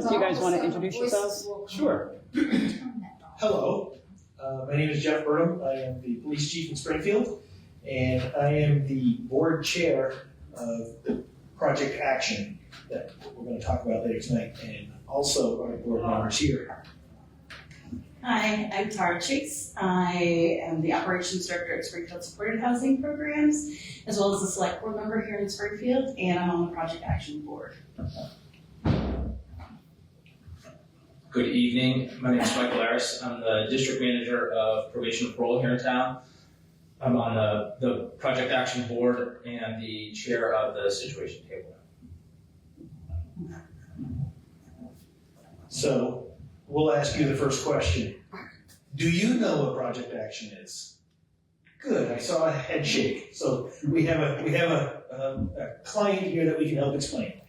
Do you guys want to introduce yourselves? Sure. Hello, my name is Jeff Burnham. I am the police chief in Springfield, and I am the board chair of the Project Action that we're going to talk about later tonight, and also our board members here. Hi, I'm Tara Chase. I am the operations director at Springfield Supported Housing Programs, as well as a select board member here in Springfield, and I'm on the Project Action board. Good evening. My name is Michael Arace. I'm the district manager of probation and parole here in town. I'm on the Project Action board and the chair of the situation table. So we'll ask you the first question. Do you know what Project Action is? Good, I saw a head shake. So we have a client here that we can help explain.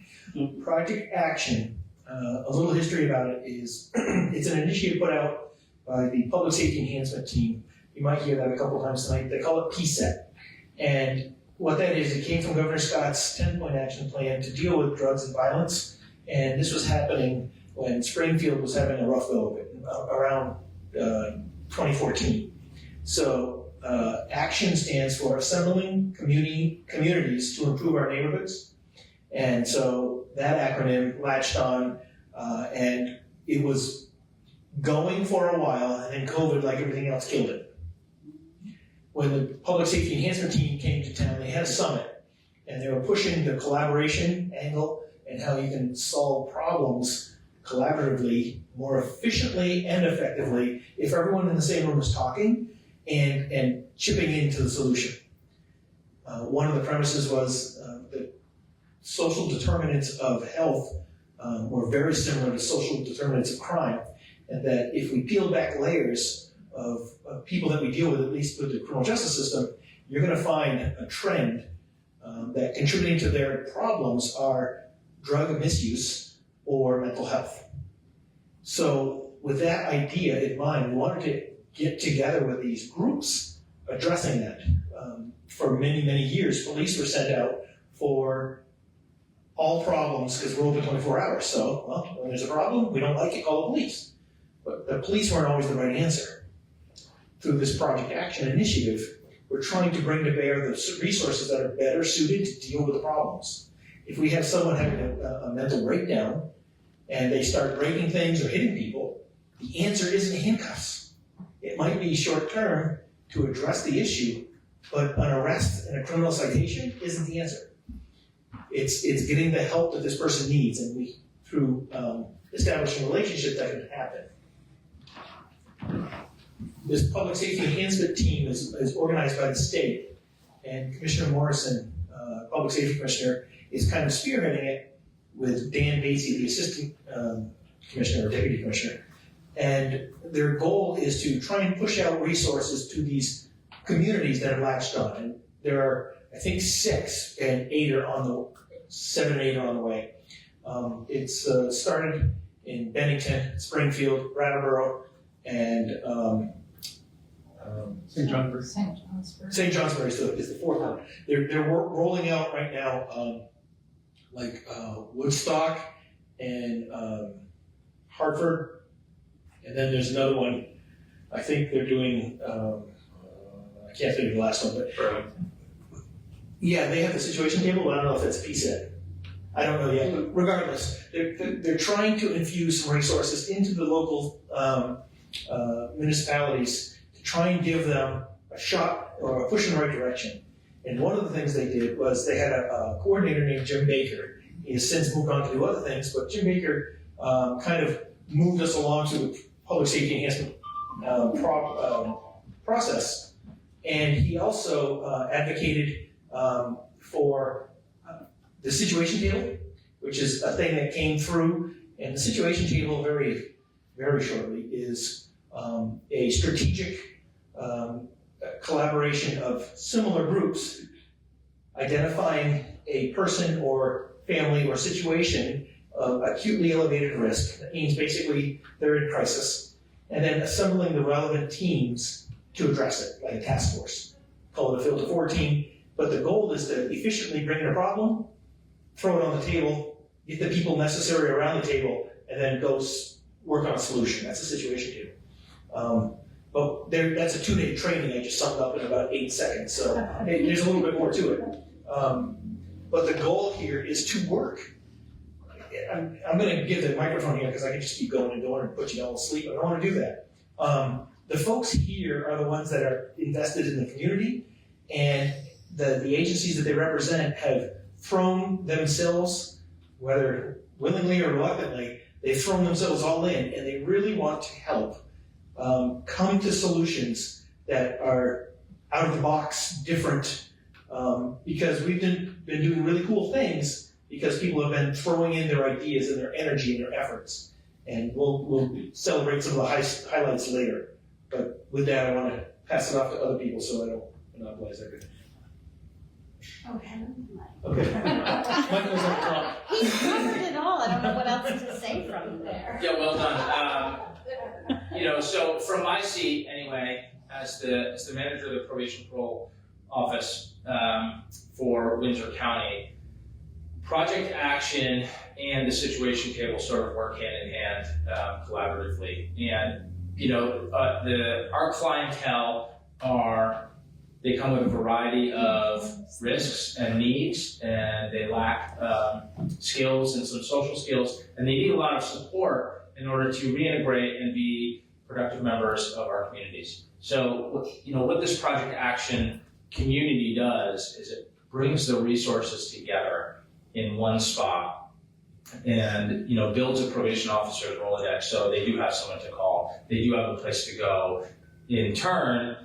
Project Action, a little history about it is, it's an initiative put out by the Public Safety Enhancement Team. You might hear that a couple times tonight. They call it PSET. And what that is, it came from Governor Scott's 10-point action plan to deal with drugs and violence. And this was happening when Springfield was having a rough go of it, around 2014. So ACTION stands for Assembling Communities to Improve Our Neighborhoods. And so that acronym latched on, and it was going for a while, and then COVID, like everything else, killed it. When the Public Safety Enhancement Team came to town, they had a summit, and they were pushing the collaboration angle and how you can solve problems collaboratively, more efficiently and effectively if everyone in the same room is talking and chipping into the solution. One of the premises was that social determinants of health were very similar to social determinants of crime, and that if we peel back layers of people that we deal with, at least with the criminal justice system, you're going to find a trend that contributing to their problems are drug misuse or mental health. So with that idea in mind, we wanted to get together with these groups addressing that. For many, many years, police were sent out for all problems because we're open 24 hours. So, well, when there's a problem, we don't like it, call the police. But the police weren't always the right answer. Through this Project Action initiative, we're trying to bring to bear the resources that are better suited to deal with the problems. If we have someone having a mental breakdown and they start breaking things or hitting people, the answer isn't handcuffs. It might be short term to address the issue, but an arrest and a criminal citation isn't the answer. It's getting the help that this person needs, and we, through establishing relationships, that can happen. This Public Safety Enhancement Team is organized by the state, and Commissioner Morrison, Public Safety Commissioner, is kind of spearheading it with Dan Basie, the Assistant Commissioner or Deputy Commissioner. And their goal is to try and push out resources to these communities that have latched on. And there are, I think, 6, and 7 and 8 are on the way. It's started in Bennington, Springfield, Brattleboro, and St. Johnsbury. St. Johnsbury is the 4th one. They're rolling out right now, Woodstock and Hartford, and then there's another one. I think they're doing. I can't think of the last one, but yeah, they have the situation table. But I don't know if that's PSET. I don't know yet. But regardless, they're trying to infuse some resources into the local municipalities to try and give them a shot or a push in the right direction. And one of the things they did was they had a coordinator named Jim Baker. He has since moved on to do other things, but Jim Baker kind of moved us along to the public safety enhancement process. And he also advocated for the situation table, which is a thing that came through. And the situation table, very, very shortly, is a strategic collaboration of similar groups identifying a person or family or situation of acutely elevated risk. That means basically they're in crisis. And then assembling the relevant teams to address it, like a task force. Call it a Filter 4 team. But the goal is to efficiently bring in a problem, throw it on the table, get the people necessary around the table and then go work on a solution. That's a situation too. But that's a 2-day training. I just summed up in about 8 seconds. So there's a little bit more to it. But the goal here is to work. I'm going to give the microphone here because I can just keep going and put you all to sleep. I don't want to do that. The folks here are the ones that are invested in the community, and the agencies that they represent have thrown themselves, whether willingly or reluctantly, they've thrown themselves all in, and they really want to help come to solutions that are out of the box, different, because we've been doing really cool things because people have been throwing in their ideas and their energy and their efforts. And we'll celebrate some of the highlights later. But with that, I want to pass it off to other people so I don't monopolize everything. Okay. Okay. Michael's on the clock. He covered it all. I don't know what else to say from there. Yeah, well done. So from my seat anyway, as the manager of the probation parole office for Windsor County, Project Action and the situation table sort of work hand in hand collaboratively. And our clientele they come with a variety of risks and needs, and they lack skills and some social skills, and they need a lot of support in order to reintegrate and be productive members of our communities. So, what this Project Action community does is it brings the resources together in one spot and, builds a probation officer's Rolodex so they do have someone to call, they do have a place to go. In turn,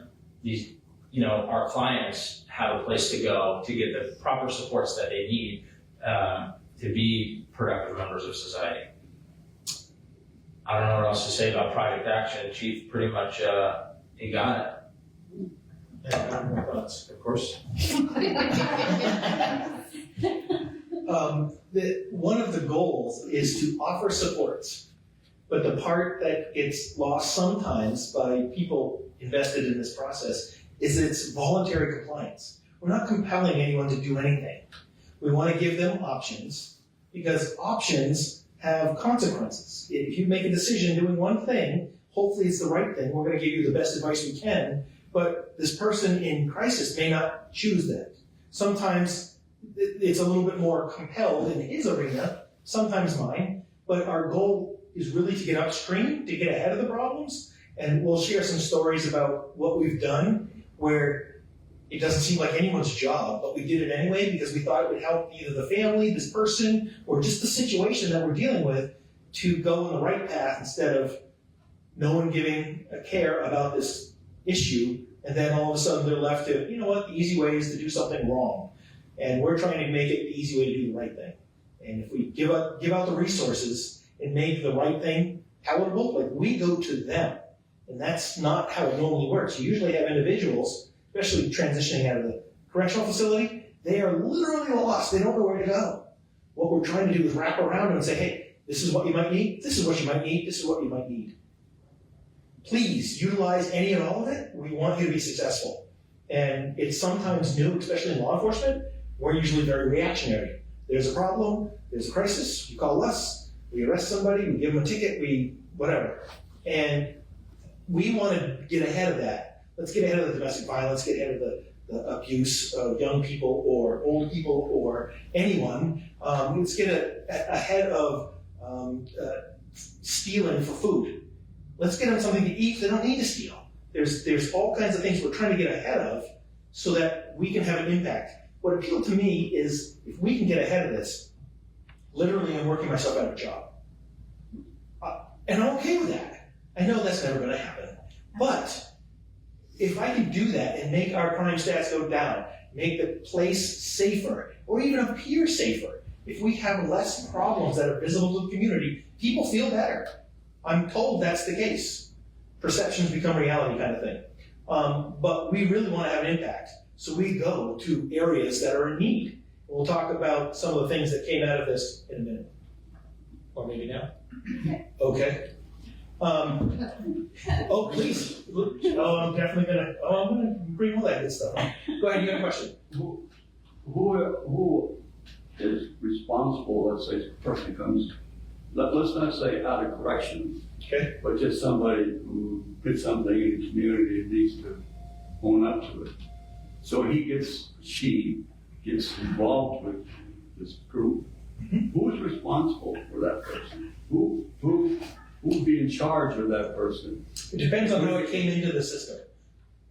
our clients have a place to go to get the proper supports that they need to be productive members of society. I don't know what else to say about Project Action. Chief pretty much he got it. Of course. One of the goals is to offer supports, but the part that gets lost sometimes by people invested in this process is it's voluntary compliance. We're not compelling anyone to do anything. We want to give them options because options have consequences. If you make a decision doing one thing, hopefully it's the right thing. We're going to give you the best advice we can, but this person in crisis may not choose that. Sometimes it's a little bit more compelled in his arena, sometimes mine, but our goal is really to get upstream, to get ahead of the problems, and we'll share some stories about what we've done where it doesn't seem like anyone's job, but we did it anyway because we thought it would help either the family, this person, or just the situation that we're dealing with to go on the right path instead of no one giving a care about this issue, and then all of a sudden they're left to, the easy way is to do something wrong. And we're trying to make it the easy way to do the right thing. And if we give out the resources and make the right thing palatable, like we go to them. And that's not how it normally works. You usually have individuals, especially transitioning out of the correctional facility, they are literally lost. They don't know where to go. What we're trying to do is wrap around them and say, hey, this is what you might need, this is what you might need, this is what you might need. Please utilize any and all of it. We want you to be successful. And it's sometimes new, especially in law enforcement. We're usually very reactionary. There's a problem, there's a crisis, you call us, we arrest somebody, we give them a ticket, whatever. And we want to get ahead of that. Let's get ahead of the domestic violence, get ahead of the abuse of young people or old people or anyone. Let's get ahead of stealing for food. Let's get them something to eat. They don't need to steal. There's all kinds of things we're trying to get ahead of so that we can have an impact. What appealed to me is if we can get ahead of this, literally I'm working myself out of a job. And I'm okay with that. I know that's never going to happen. But if I can do that and make our crime stats go down, make the place safer, or even appear safer, if we have less problems that are visible to the community, people feel better. I'm told that's the case. Perceptions become reality kind of thing. But we really want to have an impact. So we go to areas that are in need. We'll talk about some of the things that came out of this in a minute. Or maybe now? Okay. Please. I'm definitely going to bring all that good stuff. Go ahead, you got a question. Who is responsible, let's say a person comes let's not say out of correction, Okay. but just somebody who did something in the community and needs to own up to it. So she gets involved with this group. Who's responsible for that person? Who would be in charge of that person? It depends on how it came into the system.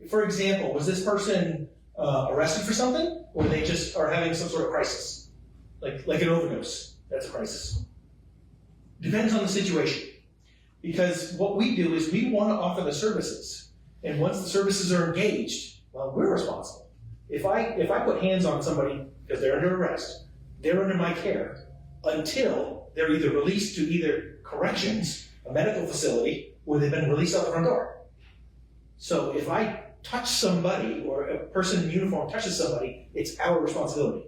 For example, was this person arrested for something, or they just are having some sort of crisis, like an overdose? That's a crisis. Depends on the situation, because what we do is we want to offer the services, and once the services are engaged, well, we're responsible. If I put hands on somebody because they're under arrest, they're under my care until they're either released to either corrections, a medical facility, or they've been released out the front door. So if I touch somebody, or a person in uniform touches somebody, it's our responsibility.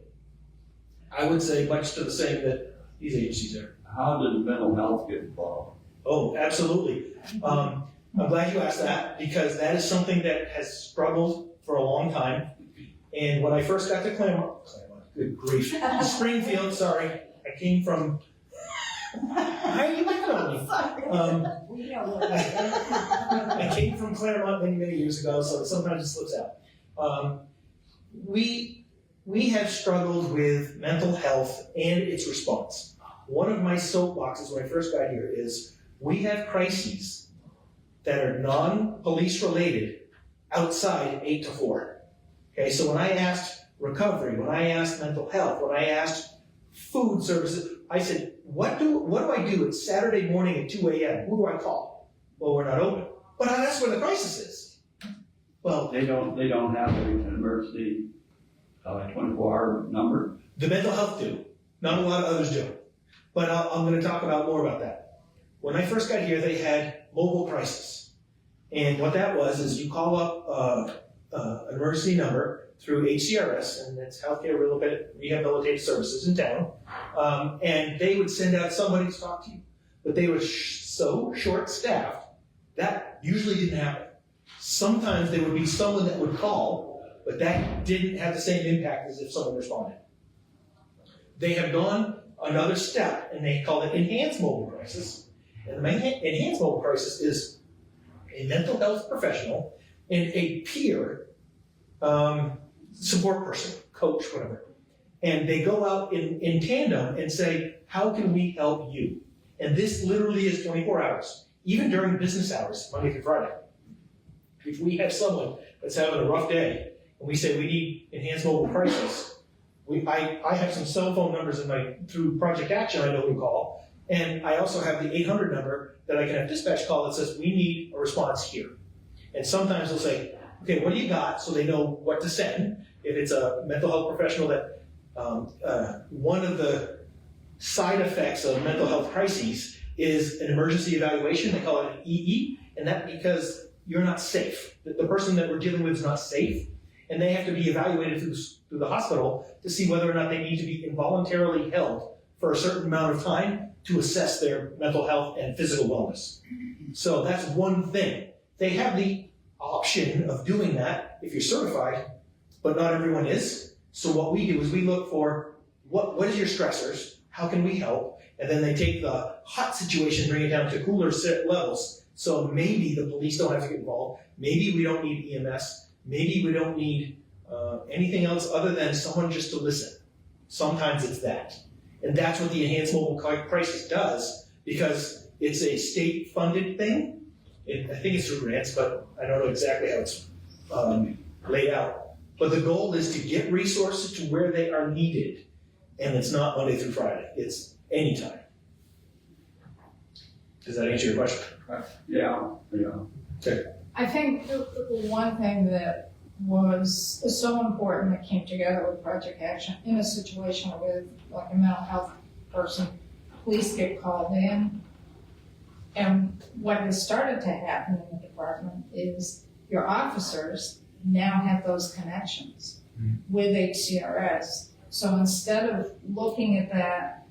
I would say much to the same that these agencies are. How does mental health get involved? Oh, absolutely. I'm glad you asked that, because that is something that has struggled for a long time. And when I first got to Claremont, good grief, Springfield, sorry, I came from, how are you looking at me? I came from Claremont many years ago, so sometimes it slips out. We have struggled with mental health and its response. One of my soapboxes when I first got here is we have crises that are non-police related outside 8 to 4. Okay, so when I asked recovery, when I asked mental health, when I asked food services, I said, what do I do at Saturday morning at 2 a.m.? Who do I call? Well, we're not open. But that's where the crisis is. Well, They don't have an emergency 24-hour number. the mental health do. Not a lot of others do. But I'm going to talk about more about that. When I first got here, they had mobile crisis. And what that was is you call up an emergency number through HCRS, and it's Healthcare Rehabilitative Services in town, and they would send out somebody to talk to you. But they were so short-staffed, that usually didn't happen. Sometimes there would be someone that would call, but that didn't have the same impact as if someone responded. They have gone another step, and they call it enhanced mobile crisis. And the enhanced mobile crisis is a mental health professional and a peer support person, coach, whatever. And they go out in tandem and say, how can we help you? And this literally is 24 hours, even during business hours, Monday through Friday. If we have someone that's having a rough day, and we say we need enhanced mobile crisis, I have some cell phone numbers through Project Action I know who to call, and I also have the 800 number that I can have dispatch call that says we need a response here. And sometimes they'll say, okay, what do you got? So they know what to send. If it's a mental health professional that one of the side effects of mental health crises is an emergency evaluation. They call it an EE, and that's because you're not safe. The person that we're dealing with is not safe, and they have to be evaluated through the hospital to see whether or not they need to be involuntarily held for a certain amount of time to assess their mental health and physical wellness. So that's one thing. They have the option of doing that if you're certified, but not everyone is. So what we do is we look for what is your stressors, how can we help, and then they take the hot situation, bring it down to cooler levels. So maybe the police don't have to get involved, maybe we don't need EMS, maybe we don't need anything else other than someone just to listen. Sometimes it's that. And that's what the Enhanced Mobile Crisis does, because it's a state-funded thing. I think it's through grants, but I don't know exactly how it's laid out. But the goal is to get resources to where they are needed. And it's not Monday through Friday. It's anytime. Does that answer your question? Yeah. Okay. I think the one thing that was so important that came together with Project Action in a situation with like a mental health person, police get called in, and what has started to happen in the department is your officers now have those connections with HCRS. So instead of looking at that,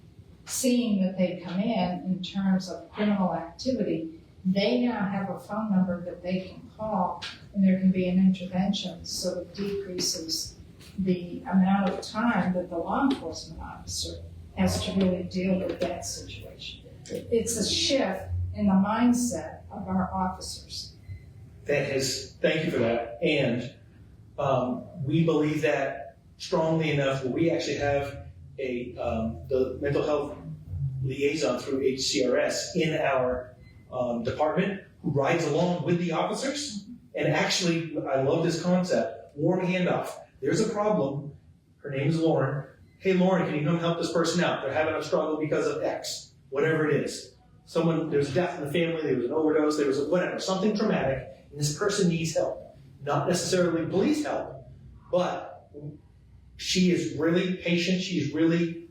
seeing that they come in terms of criminal activity, they now have a phone number that they can call, and there can be an intervention, so it decreases the amount of time that the law enforcement officer has to really deal with that situation. it's a shift in the mindset of our officers. Thank you for that. And we believe that strongly enough where we actually have the mental health liaison through HCRS in our department who rides along with the officers. And actually, I love this concept, warm handoff. There's a problem. Her name is Lauren. Hey, Lauren, can you come help this person out? They're having a struggle because of X, whatever it is. There's a death in the family, there was an overdose, there was something traumatic, and this person needs help. Not necessarily police help, but she is really patient, she's really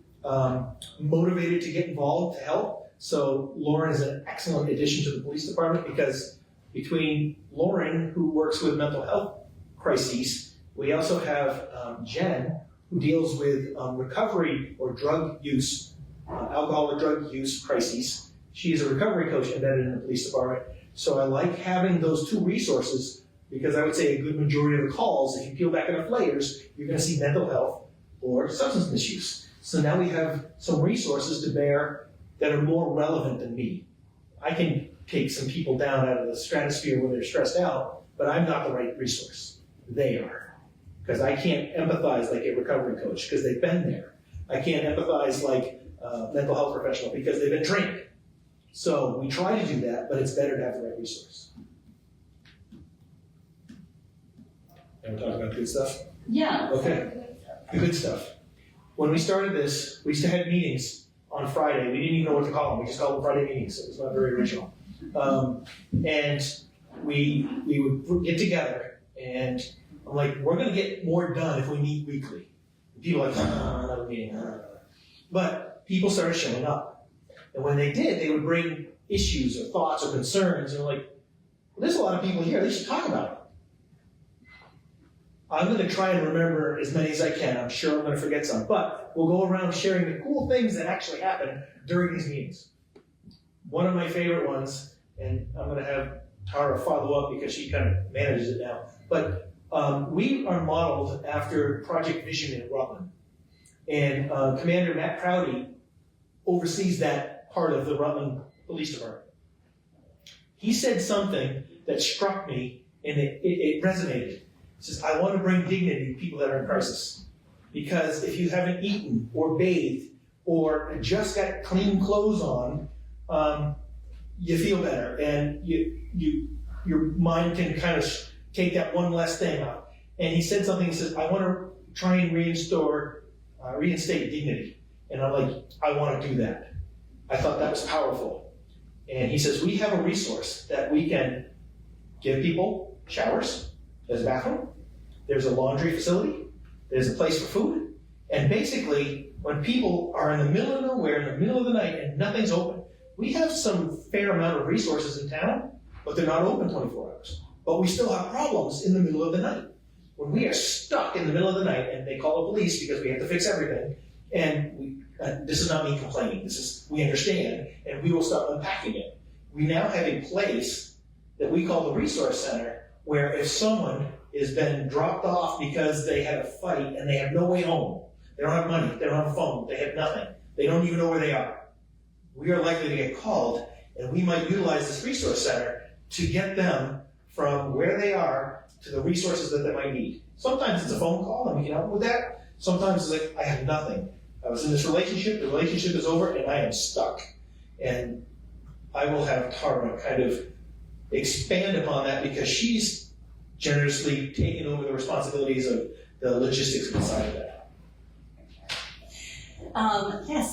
motivated to get involved to help. So Lauren is an excellent addition to the police department because between Lauren, who works with mental health crises, we also have Jen, who deals with recovery or drug use, alcohol or drug use crises. She is a recovery coach embedded in the police department. So I like having those two resources because I would say a good majority of the calls, if you peel back enough layers, you're going to see mental health or substance misuse. So now we have some resources to bear that are more relevant than me. I can take some people down out of the stratosphere when they're stressed out, but I'm not the right resource. They are. Because I can't empathize like a recovery coach because they've been there. I can't empathize like a mental health professional because they've been trained. So we try to do that, but it's better to have the right resource. And we're talking about good stuff? Yeah. Okay. The good stuff. When we started this, we used to have meetings on Friday. We didn't even know what to call them. We just called them Friday meetings. So it was not very original. And we would get together, and I'm like, we're going to get more done if we meet weekly. And people are like, another meeting. But people started showing up. And when they did, they would bring issues or thoughts or concerns. And we're like, well, there's a lot of people here. They should talk about it. I'm going to try and remember as many as I can. I'm sure I'm going to forget some. But we'll go around sharing the cool things that actually happen during these meetings. One of my favorite ones, and I'm going to have Tara follow up because she kind of manages it now. But we are modeled after Project Vision in Rutland. And Commander Matt Prouty oversees that part of the Rutland Police Department. He said something that struck me and it resonated. He says, I want to bring dignity to people that are in crisis. Because if you haven't eaten or bathed or just got clean clothes on, you feel better. And your mind can kind of take that one less thing out. And he said something, he says, I want to try and reinstate dignity. And I'm like, I want to do that. I thought that was powerful. And he says, we have a resource that we can give people showers, there's a bathroom, there's a laundry facility, there's a place for food. And basically, when people are in the middle of nowhere, in the middle of the night, and nothing's open, we have some fair amount of resources in town, but they're not open 24 hours. But we still have problems in the middle of the night. When we are stuck in the middle of the night, and they call the police because we have to fix everything, and this is not me complaining, we understand, and we will start unpacking it. We now have a place that we call the Resource Center, where if someone has been dropped off because they had a fight and they have no way home, they don't have money, they don't have a phone, they have nothing, they don't even know where they are, we are likely to get called, and we might utilize this Resource Center to get them from where they are to the resources that they might need. Sometimes it's a phone call and we can help them with that. Sometimes it's like, I have nothing. I was in this relationship, the relationship is over, and I am stuck. And I will have Tara kind of expand upon that because she's generously taken over the responsibilities of the logistics inside of that.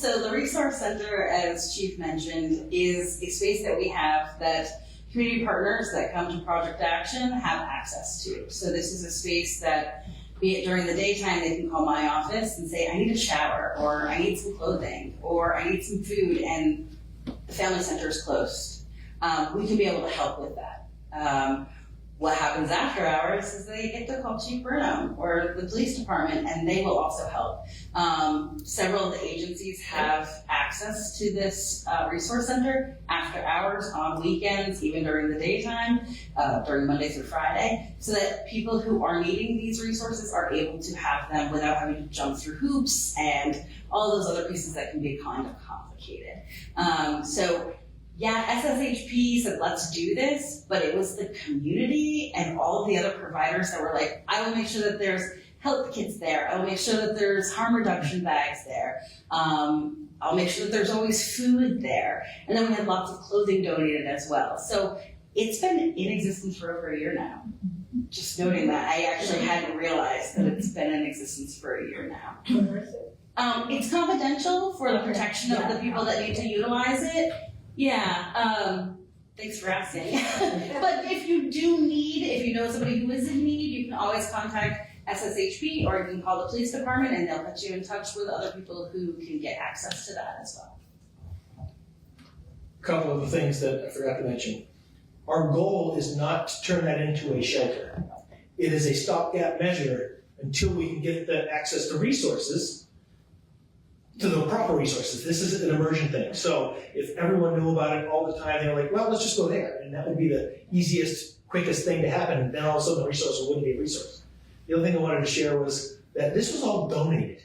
So the Resource Center, as Chief mentioned, is a space that we have that community partners that come to Project Action have access to. So this is a space that, be it during the daytime, they can call my office and say, I need a shower, or I need some clothing, or I need some food, and the family center is closed. We can be able to help with that. What happens after hours is they get to call Chief Burnham or the police department, and they will also help. Several of the agencies have access to this resource center after hours, on weekends, even during the daytime, during Monday through Friday, so that people who are needing these resources are able to have them without having to jump through hoops and all those other pieces that can be kind of complicated. Yeah, SSHP said, let's do this, but it was the community and all of the other providers that were like, I will make sure that there's health kits there. I will make sure that there's harm reduction bags there. I'll make sure that there's always food there. And then we had lots of clothing donated as well. So it's been in existence for over a year now. Just noting that, I actually hadn't realized that it's been in existence for a year now. Where is it? It's confidential for the protection of the people that need to utilize it. Yeah, thanks for asking. But if you do need, if you know somebody who is in need, you can always contact SSHP, or you can call the police department and they'll put you in touch with other people who can get access to that as well. A couple of the things that I forgot to mention. Our goal is not to turn that into a shelter. It is a stopgap measure until we can get the access to resources, to the proper resources. This is an immersion thing. So if everyone knew about it all the time, they were like, well, let's just go there. And that would be the easiest, quickest thing to happen. And then all of a sudden the resource wouldn't be a resource. The other thing I wanted to share was that this was all donated.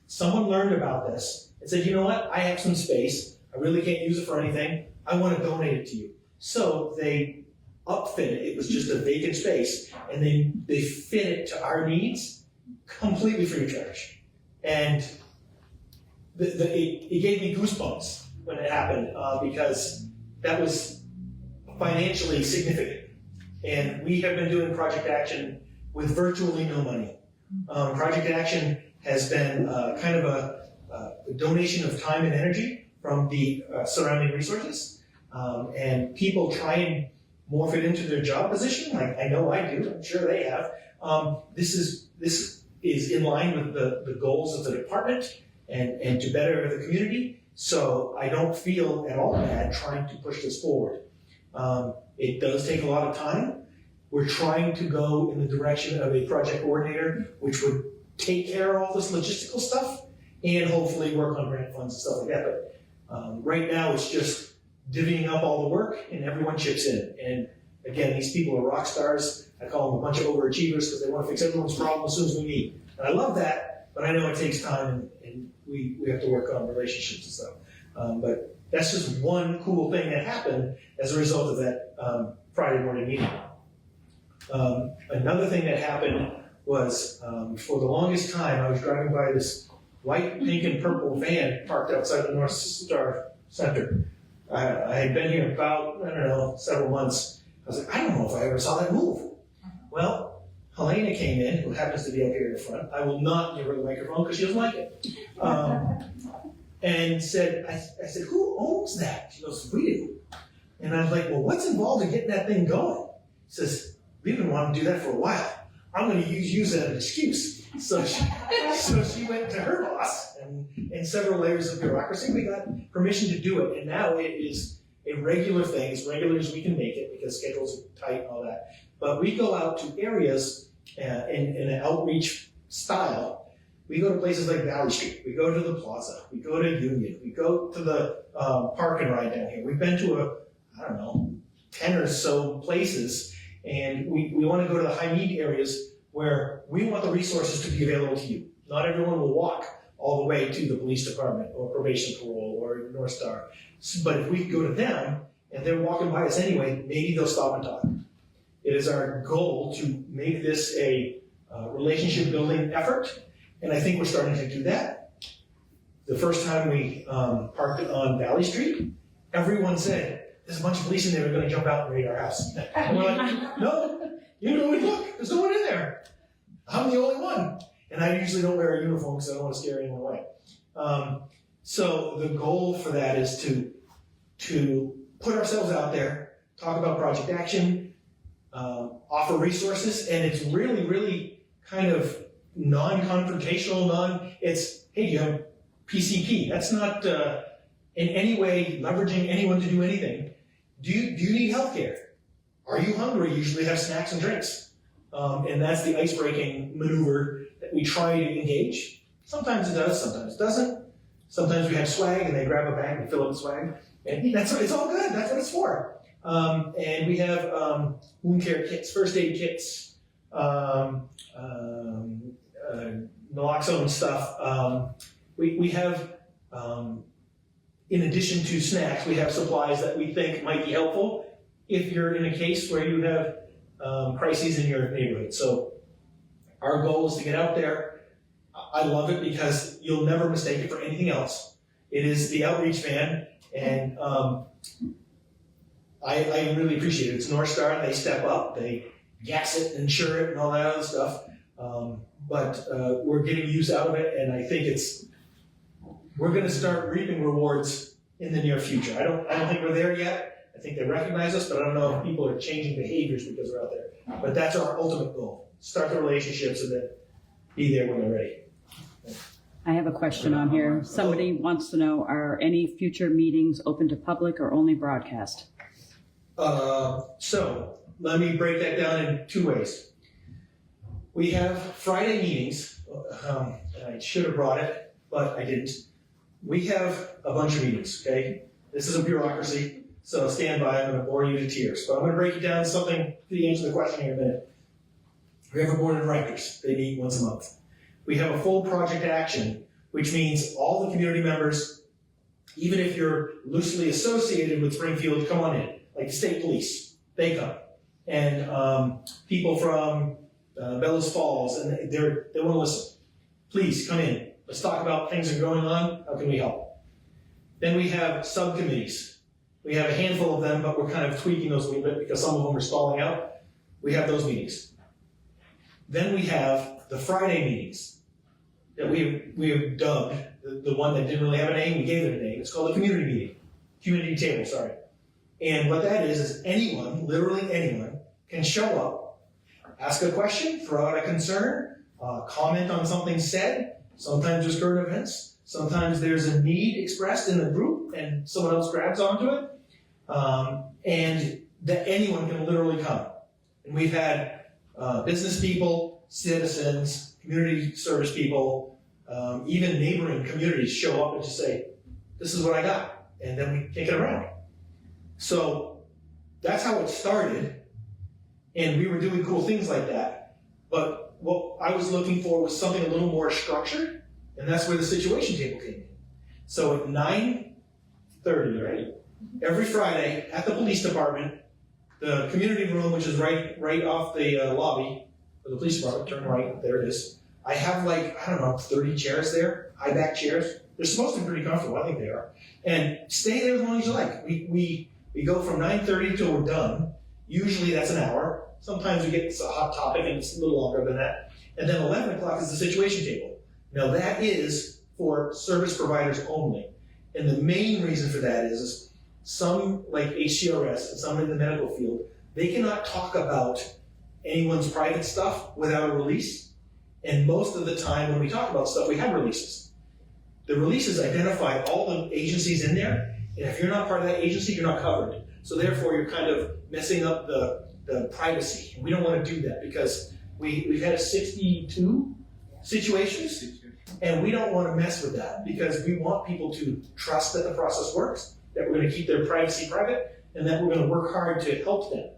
Someone learned about this and said, you know what? I have some space. I really can't use it for anything. I want to donate it to you. So they upfit it. It was just a vacant space. And they fit it to our needs completely free of charge. And it gave me goosebumps when it happened because that was financially significant. And we have been doing Project Action with virtually no money. Project Action has been kind of a donation of time and energy from the surrounding resources. And people try and morph it into their job position. I know I do, I'm sure they have. This is in line with the goals of the department and to better the community. So I don't feel at all bad trying to push this forward. It does take a lot of time. We're trying to go in the direction of a project coordinator, which would take care of all this logistical stuff and hopefully work on grant funds and stuff like that. But right now it's just divvying up all the work and everyone chips in. And again, these people are rock stars. I call them a bunch of overachievers because they want to fix everyone's problem as soon as we meet. And I love that, but I know it takes time and we have to work on relationships and stuff. But that's just one cool thing that happened as a result of that Friday morning meeting. Another thing that happened was for the longest time I was driving by this white, pink, and purple van parked outside the North Star Center. I had been here about, several months. I was like, I don't know if I ever saw that move. Well, Helena came in, who happens to be up here in the front. I will not give her the microphone because she doesn't like it. And said, I said, who owns that? She goes, we do. And I was like, well, what's involved in getting that thing going? He says, we've been wanting to do that for a while. I'm going to use that as an excuse. So she went to her boss and several layers of bureaucracy. We got permission to do it. And now it is a regular thing, as regular as we can make it because schedules are tight and all that. But we go out to areas in an outreach style. We go to places like Valley Street. We go to the Plaza. We go to Union. We go to the park and ride down here. We've been to 10 or so places. And we want to go to the high need areas where we want the resources to be available to you. Not everyone will walk all the way to the police department or probation parole or North Star. But if we go to them and they're walking by us anyway, maybe they'll stop and talk. It is our goal to make this a relationship building effort. And I think we're starting to do that. The first time we parked on Valley Street, everyone said, there's a bunch of police in there who are going to jump out and raid our house. And we're like, no, look, there's no one in there. I'm the only one. And I usually don't wear a uniform because I don't want to scare anyone away. So the goal for that is to put ourselves out there, talk about Project Action, offer resources, and it's really, really kind of non-confrontational, it's, hey, you have PCP. That's not in any way leveraging anyone to do anything. Do you need health care? Are you hungry? Usually have snacks and drinks. And that's the ice-breaking maneuver that we try to engage. Sometimes it does, sometimes it doesn't. Sometimes we have swag and they grab a bag and fill up the swag. And it's all good, that's what it's for. And we have wound care kits, first aid kits, naloxone stuff. We have, in addition to snacks, we have supplies that we think might be helpful if you're in a case where you have crises in your neighborhood. So our goal is to get out there. I love it because you'll never mistake it for anything else. It is the outreach van, and I really appreciate it. It's North Star, they step up, they gas it, insure it, and all that other stuff. But we're getting use out of it, and I think we're going to start reaping rewards in the near future. I don't think we're there yet. I think they recognize us, but I don't know if people are changing behaviors because we're out there. But that's our ultimate goal. Start the relationships and then be there when they're ready. I have a question on here. Somebody wants to know, are any future meetings open to public or only broadcast? So let me break that down in two ways. We have Friday meetings. I should have brought it, but I didn't. We have a bunch of meetings, okay? This is a bureaucracy, so stand by. I'm going to bore you to tears. But I'm going to break it down to something to answer the question here in a minute. We have a board of directors. They meet once a month. We have a full project action, which means all the community members, even if you're loosely associated with Springfield, come on in. Like the state police, they come. And people from Bellows Falls, and they want to listen. Please come in. Let's talk about things that are going on. How can we help? Then we have subcommittees. We have a handful of them, but we're kind of tweaking those a little bit because some of them are stalling out. We have those meetings. Then we have the Friday meetings that we have dubbed, the one that didn't really have a name, we gave it a name. It's called the community meeting. Community table, sorry. And what that is anyone, literally anyone, can show up, ask a question, throw out a concern, comment on something said. Sometimes there's current events. Sometimes there's a need expressed in the group and someone else grabs onto it. And that anyone can literally come. And we've had business people, citizens, community service people, even neighboring communities show up and just say, this is what I got. And then we take it around. So that's how it started. And we were doing cool things like that. But what I was looking for was something a little more structured. And that's where the situation table came in. So at 9:30, right? Every Friday at the police department, the community room, which is right off the lobby of the police department, turn right, there it is. I have 30 chairs there, high back chairs. They're supposed to be pretty comfortable, I think they are. And stay there as long as you like. We go from 9:30 till we're done. Usually that's an hour. Sometimes we get a hot topic and it's a little longer than that. And then 11 o'clock is the situation table. Now that is for service providers only. And the main reason for that is some, like HCRS and some in the medical field, they cannot talk about anyone's private stuff without a release. And most of the time when we talk about stuff, we have releases. The releases identify all the agencies in there, and if you're not part of that agency, you're not covered. So therefore, you're kind of messing up the privacy. And we don't want to do that because we've had 62 situations, and we don't want to mess with that because we want people to trust that the process works, that we're going to keep their privacy private, and that we're going to work hard to help them.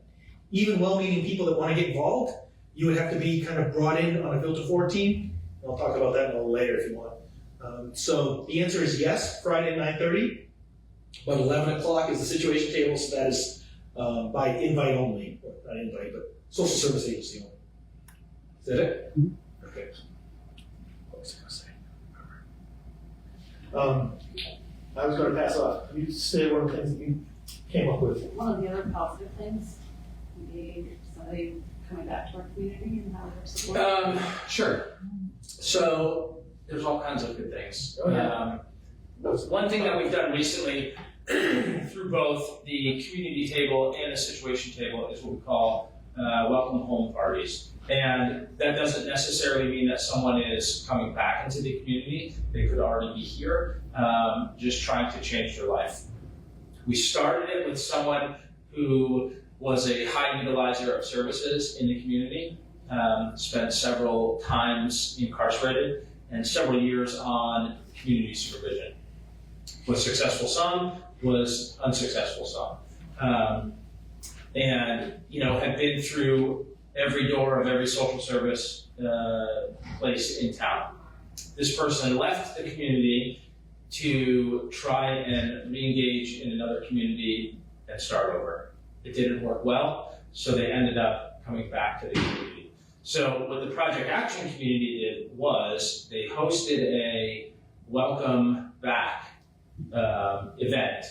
Even well-meaning people that want to get involved, you would have to be kind of brought in on a Filter 14. I'll talk about that a little later if you want. So the answer is yes, Friday at 9:30, but 11 o'clock is the situation table, so that is by invite only. Not invite, but social service agency only. Is that it? Mm-hmm. Okay. What was I going to say? I was going to pass off. Can you say one of the things that you came up with? One of the other positive things would be somebody coming back to our community and how we're supporting. Sure. So there's all kinds of good things. Oh, yeah. One thing that we've done recently through both the community table and the situation table is what we call welcome home parties. And that doesn't necessarily mean that someone is coming back into the community. They could already be here, just trying to change their life. We started it with someone who was a high utilizer of services in the community, spent several times incarcerated and several years on community supervision. Was successful some, was unsuccessful some. And, had been through every door of every social service place in town. This person left the community to try and re-engage in another community and start over. It didn't work well, so they ended up coming back to the community. So what the Project Action community did was they hosted a welcome back event.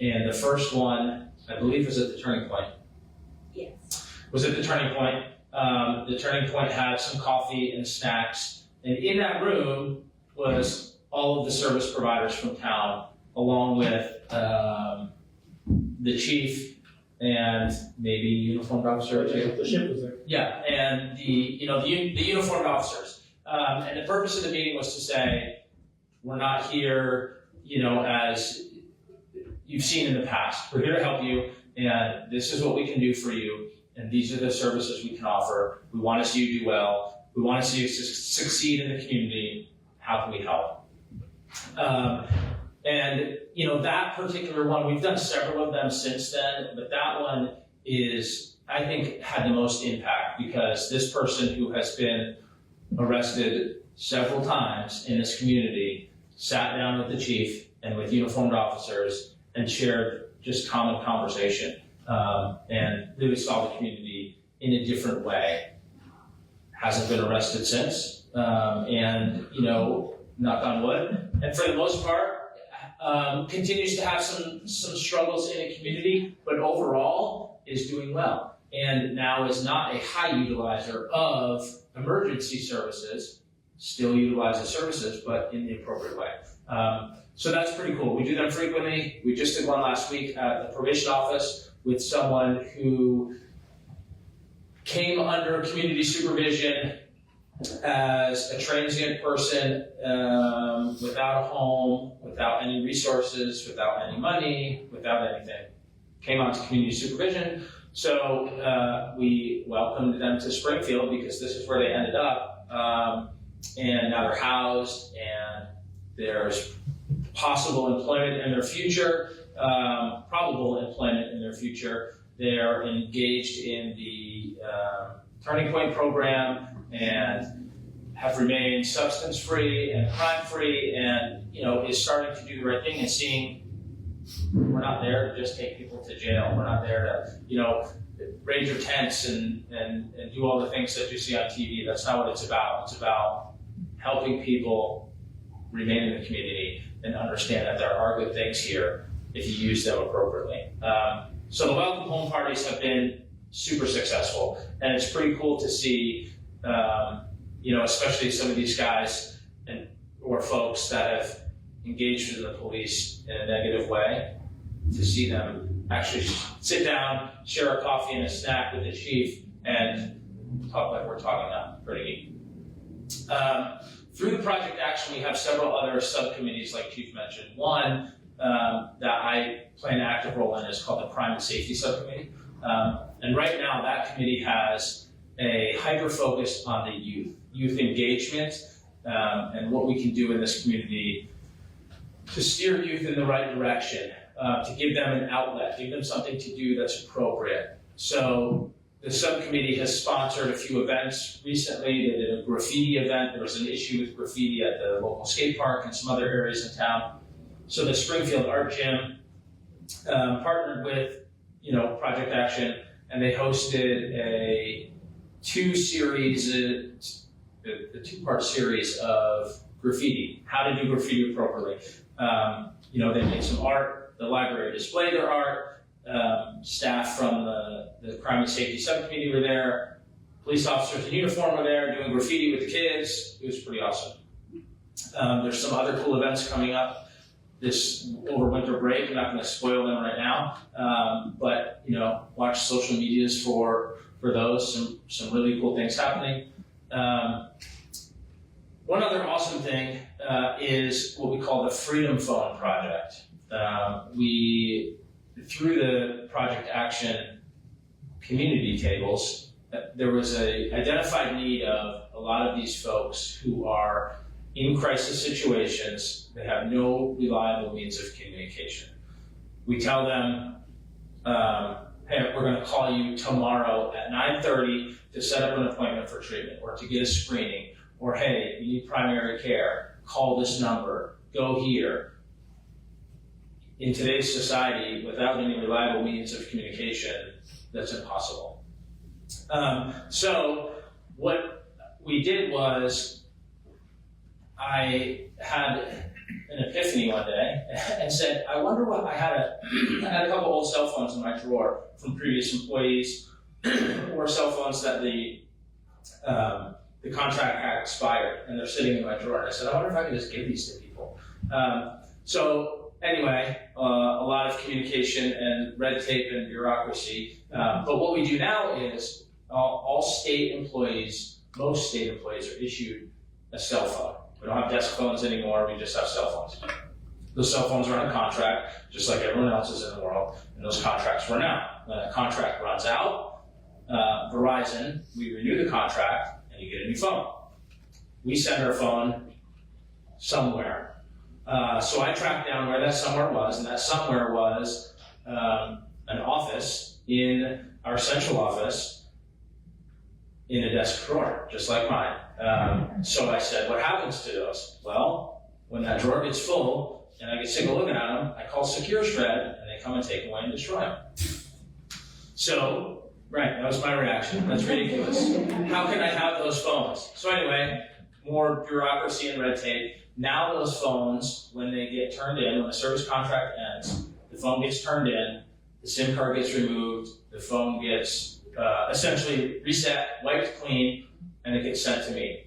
And the first one, I believe, was at the Turning Point. Yes. Was at the Turning Point. The Turning Point had some coffee and snacks. And in that room was all of the service providers from town, along with the chief and maybe uniformed officer. The ship was there. Yeah, and the uniformed officers. And the purpose of the meeting was to say, we're not here, as you've seen in the past. We're here to help you, and this is what we can do for you, and these are the services we can offer. We want to see you do well. We want to see you succeed in the community. How can we help? And that particular one, we've done several of them since then, but that one is, I think, had the most impact because this person who has been arrested several times in this community sat down with the chief and with uniformed officers and shared just common conversation and really saw the community in a different way. Hasn't been arrested since, and knock on wood, and for the most part, continues to have some struggles in a community, but overall is doing well. And now is not a high utilizer of emergency services, still utilizes services, but in the appropriate way. So that's pretty cool. We do them frequently. We just did one last week at the probation office with someone who came under community supervision as a transient person without a home, without any resources, without any money, without anything. Came onto community supervision. So we welcomed them to Springfield because this is where they ended up. And now they're housed and there's possible employment in their future, probable employment in their future. They're engaged in the Turning Point program and have remained substance-free and crime-free and, is starting to do the right thing and seeing we're not there to just take people to jail. We're not there to, raise your tents and do all the things that you see on TV. That's not what it's about. It's about helping people remain in the community and understand that there are good things here if you use them appropriately. So the welcome home parties have been super successful, and it's pretty cool to see, especially some of these guys or folks that have engaged with the police in a negative way, to see them actually sit down, share a coffee and a snack with the chief, and talk like we're talking now. Pretty neat. Through the Project Action, we have several other subcommittees, like Chief mentioned. One that I play an active role in is called the Crime and Safety Subcommittee. And right now, that committee has a hyper-focus on the youth engagement, and what we can do in this community to steer youth in the right direction, to give them an outlet, give them something to do that's appropriate. So the subcommittee has sponsored a few events recently. They did a graffiti event. There was an issue with graffiti at the local skate park and some other areas in town. So the Springfield Art Gym partnered with, Project Action, and they hosted a two-part series of graffiti, how to do graffiti appropriately. They made some art, the library displayed their art, staff from the Crime and Safety Subcommittee were there, police officers in uniform were there doing graffiti with the kids. It was pretty awesome. There's some other cool events coming up this over winter break. I'm not going to spoil them right now, but watch social medias for those. Some really cool things happening. One other awesome thing is what we call the Freedom Phone Project. We, through the Project Action community tables, there was a identified need of a lot of these folks who are in crisis situations. They have no reliable means of communication. We tell them, hey, we're gonna call you tomorrow at 9:30 to set up an appointment for treatment or to get a screening, or hey, you need primary care, call this number, go here. In today's society, without any reliable means of communication, that's impossible. So what we did was, I had an epiphany one day and said, I wonder what I had a couple old cell phones in my drawer from previous employees, or cell phones that the contract had expired, and they're sitting in my drawer. And I said, I wonder if I could just give these to people. So anyway, a lot of communication and red tape and bureaucracy. But what we do now is all state employees, most state employees, are issued a cell phone. We don't have desk phones anymore, we just have cell phones. Those cell phones are on a contract, just like everyone else's in the world, and those contracts run out. When that contract runs out, Verizon, we renew the contract, and you get a new phone. We send our phone somewhere. So I tracked down where that somewhere was, and that somewhere was an office in our central office in a desk drawer, just like mine. So I said, what happens to those? Well, when that drawer gets full and I get sick of looking at them, I call Secure Shred and they come and take them away and destroy them. So, right, that was my reaction. That's ridiculous. How can I have those phones? So anyway, more bureaucracy and red tape. Now those phones, when they get turned in, when the service contract ends, the phone gets turned in, the SIM card gets removed, the phone gets essentially reset, wiped clean, and it gets sent to me.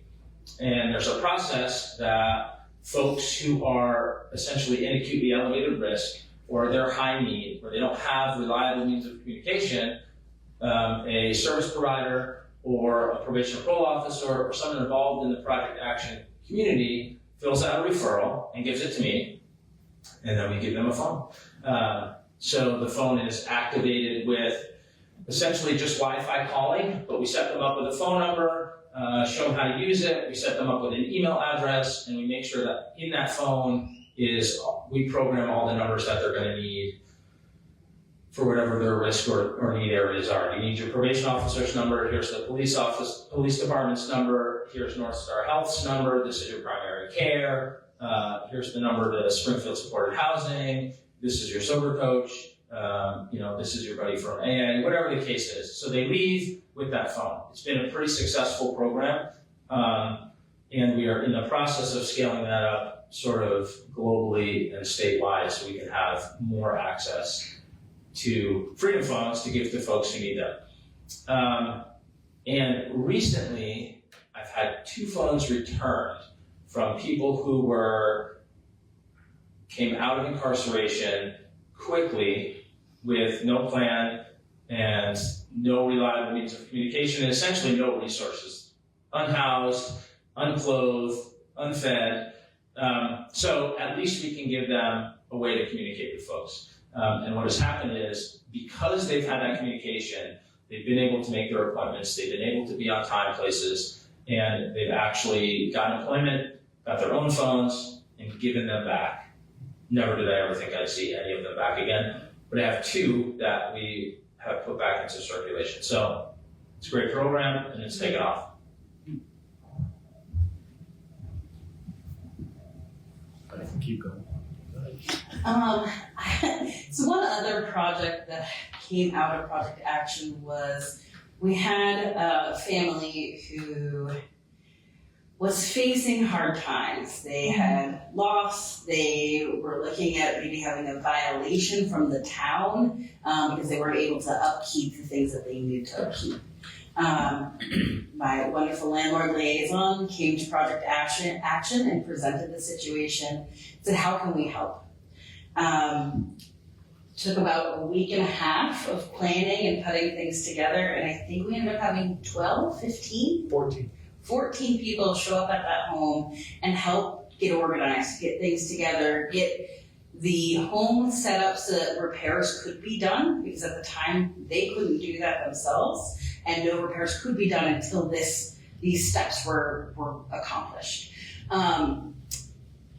And there's a process that folks who are essentially in acutely elevated risk, or they're high need, or they don't have reliable means of communication, a service provider or a probation and parole officer or someone involved in the Project Action community fills out a referral and gives it to me, and then we give them a phone. So the phone is activated with essentially just Wi-Fi calling, but we set them up with a phone number, show them how to use it, we set them up with an email address, and we make sure that in that phone we program all the numbers that they're going to need for whatever their risk or need areas are. You need your probation officer's number, here's the police department's number, here's North Star Health's number, this is your primary care, here's the number to Springfield Supported Housing, this is your sober coach, this is your buddy from AA, whatever the case is. So they leave with that phone. It's been a pretty successful program, and we are in the process of scaling that up sort of globally and statewide so we can have more access to freedom phones to give to folks who need them. And recently, I've had 2 phones returned from people who came out of incarceration quickly with no plan and no reliable means of communication, and essentially no resources. Unhoused, unclothed, unfed. So at least we can give them a way to communicate with folks. And what has happened is, because they've had that communication, they've been able to make their appointments, they've been able to be on time places, and they've actually gotten employment, got their own phones, and given them back. Never did I ever think I'd see any of them back again, but I have 2 that we have put back into circulation. So it's a great program, and it's taken off. Keep going. So one other project that came out of Project Action was we had a family who was facing hard times. They had lost, they were looking at maybe having a violation from the town because they weren't able to upkeep the things that they needed to upkeep. My wonderful landlord liaison came to Project Action and presented the situation, said, how can we help? Took about a week and a half of planning and putting things together, and I think we ended up having 14 people show up at that home and help get organized, get things together, get the home set up so that repairs could be done, because at the time they couldn't do that themselves, and no repairs could be done until these steps were accomplished.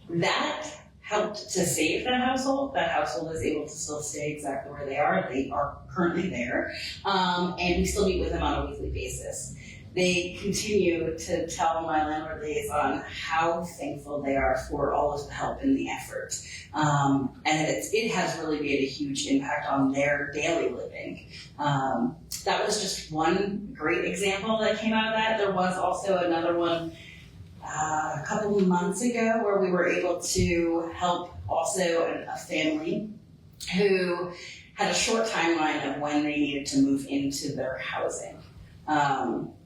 That helped to save that household. That household is able to still stay exactly where they are. They are currently there, and we still meet with them on a weekly basis. They continue to tell my landlord liaison how thankful they are for all of the help and the effort. And it has really made a huge impact on their daily living. That was just one great example that came out of that. There was also another one a couple of months ago where we were able to help also a family who had a short timeline of when they needed to move into their housing.